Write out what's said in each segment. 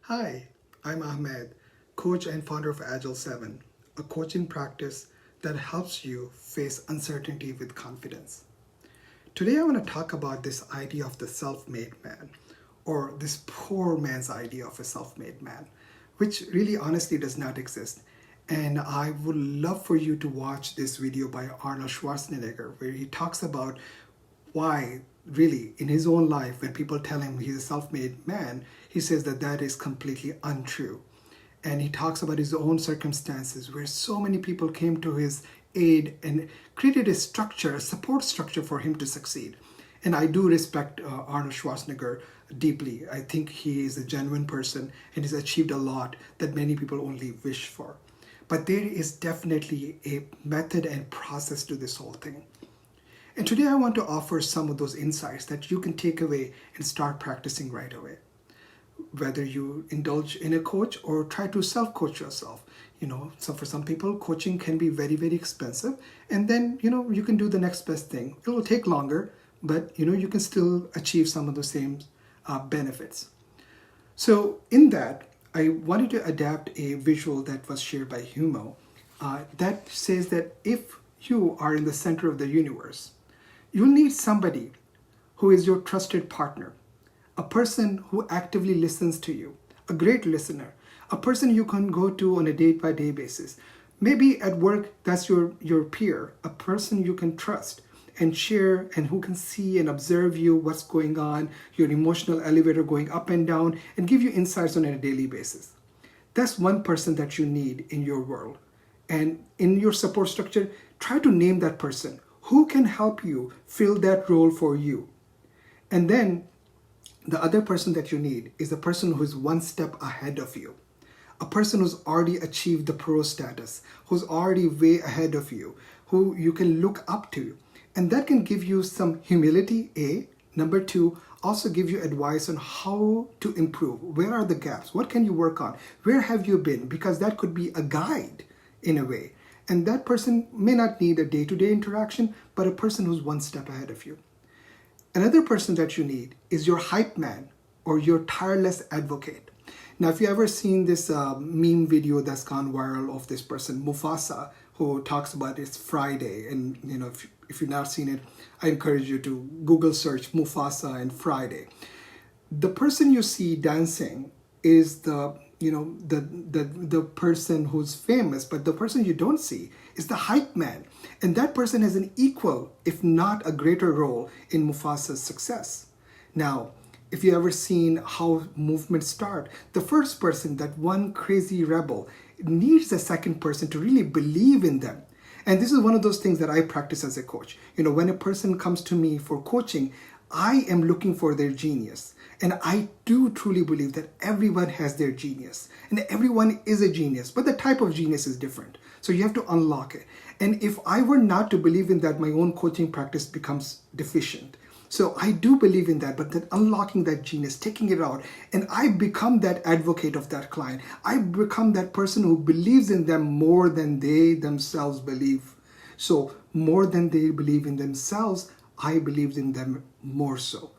Hi, I'm Ahmed, coach and founder of Agile 7, a coaching practice that helps you face uncertainty with confidence. Today, I want to talk about this idea of the self made man, or this poor man's idea of a self made man, which really honestly does not exist. And I would love for you to watch this video by Arnold Schwarzenegger, where he talks about why really in his own life when people tell him he's a self-made man, he says that that is completely untrue. And he talks about his own circumstances where so many people came to his aid and created a structure, a support structure for him to succeed. And I do respect Arnold Schwarzenegger deeply. I think he is a genuine person and has achieved a lot that many people only wish for. But there is definitely a method and process to this whole thing. And today I want to offer some of those insights that you can take away and start practicing right away. Whether you indulge in a coach or try to self-coach yourself. So for some people, coaching can be very, very expensive. And then, you can do the next best thing. It will take longer, but, you can still achieve some of the same benefits. So in that, I wanted to adapt a visual that was shared by Humo that says that if you are in the center of the universe, you'll need somebody who is your trusted partner, a person who actively listens to you, a great listener, a person you can go to on a day-by-day basis. Maybe at work, that's your peer, a person you can trust and share and who can see and observe you, what's going on, your emotional elevator going up and down, and give you insights on a daily basis. That's one person that you need in your world. And in your support structure, try to name that person. Who can help you fill that role for you? And then the other person that you need is the person who's one step ahead of you. A person who's already achieved the pro status, who's already way ahead of you, who you can look up to. And that can give you some humility, A. Number two, also give you advice on how to improve. Where are the gaps? What can you work on? Where have you been? Because that could be a guide in a way. And that person may not need a day-to-day interaction, but a person who's one step ahead of you. Another person that you need is your hype man or your tireless advocate. Now, if you ever seen this meme video that's gone viral of this person, Mufasa, who talks about it's Friday. And, if you've not seen it, I encourage you to Google search Mufasa and Friday. The person you see dancing is the person who's famous, but the person you don't see is the hype man. And that person has an equal, if not a greater role in Mufasa's success. Now, if you ever seen how movements start, the first person, that one crazy rebel, needs a second person to really believe in them. And this is one of those things that I practice as a coach. When a person comes to me for coaching, I am looking for their genius. And I do truly believe that everyone has their genius. And everyone is a genius, but the type of genius is different. So you have to unlock it. And if I were not to believe in that, my own coaching practice becomes deficient. So I do believe in that, but then unlocking that genius, taking it out, and I become that advocate of that client. I become that person who believes in them more than they themselves believe. So more than they believe in themselves, I believe in them more so.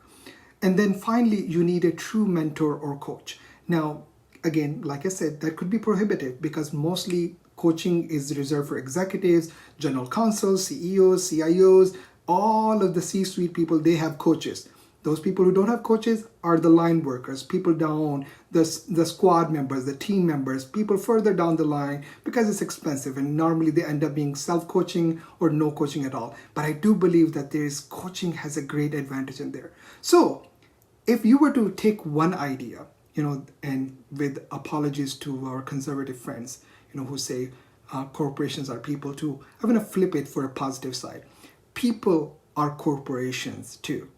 And then finally, you need a true mentor or coach. Now, again, like I said, that could be prohibitive because mostly coaching is reserved for executives, general counsels, CEOs, CIOs, all of the C-suite people, they have coaches. Those people who don't have coaches are the line workers, people down, the squad members, the team members, people further down the line because it's expensive and normally they end up being self-coaching or no coaching at all. But I do believe that coaching has a great advantage in there. So if you were to take one idea, and with apologies to our conservative friends, who say corporations are people too, I'm going to flip it for a positive side. People are corporations too,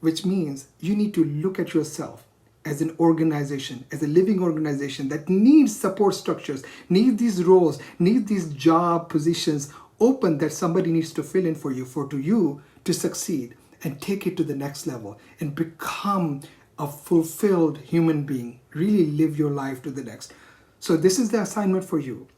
which means you need to look at yourself as an organization, as a living organization that needs support structures, needs these roles, needs these job positions open that somebody needs to fill in for you, to succeed and take it to the next level and become a fulfilled human being, really live your life to the next. So this is the assignment for you.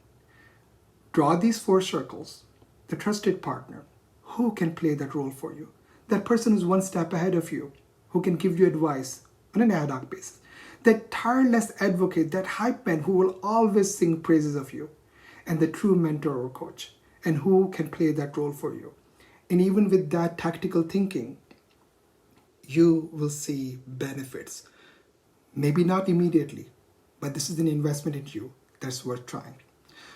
Draw these 4 circles, the trusted partner. Who can play that role for you? That person who's one step ahead of you, who can give you advice on an ad hoc basis. that tireless advocate, that hype man who will always sing praises of you, and the true mentor or coach, and who can play that role for you. And even with that tactical thinking, you will see benefits. Maybe not immediately, but this is an investment in you that's worth trying.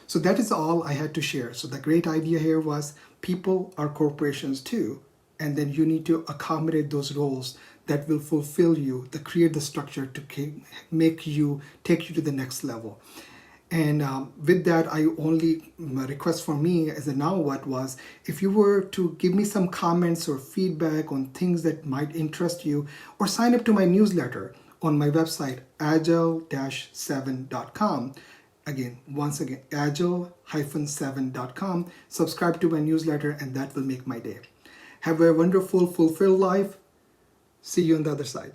So that is all I had to share. So the great idea here was people are corporations too, and then you need to accommodate those roles that will fulfill you, that create the structure to make you, take you to the next level. And with that, I only, my request for me as a now what was, if you were to give me some comments or feedback on things that might interest you, or sign up to my newsletter on my website, agile-7.com. Again, once again, agile-7.com. Subscribe to my newsletter and that will make my day. Have a wonderful, fulfilled life. See you on the other side.